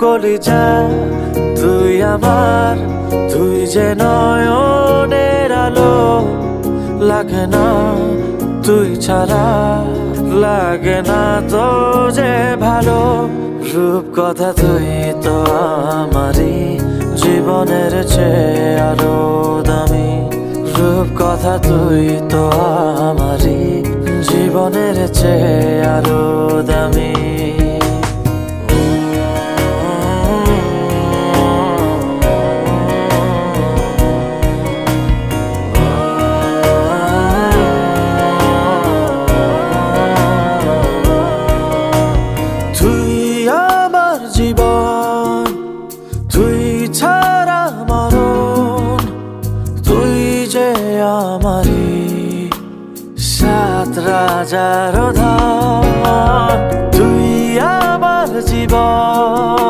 কলিজা তুই আমার, তুই যে নয়নের আলো, লাগে না তুই ছাড়া, লাগে না তো যে ভালো। রূপ কথা তুই তো আমারই, জীবনের চেয়ে আরো দামি। রূপ কথা তুই তো আমারই, জীবনের চেয়ে আরো দামি। তুই আমার জীবন, তুই ছাড়া মরণ, তুই যে আমারই সাত রাজার ধন। তুই আমার জীবন,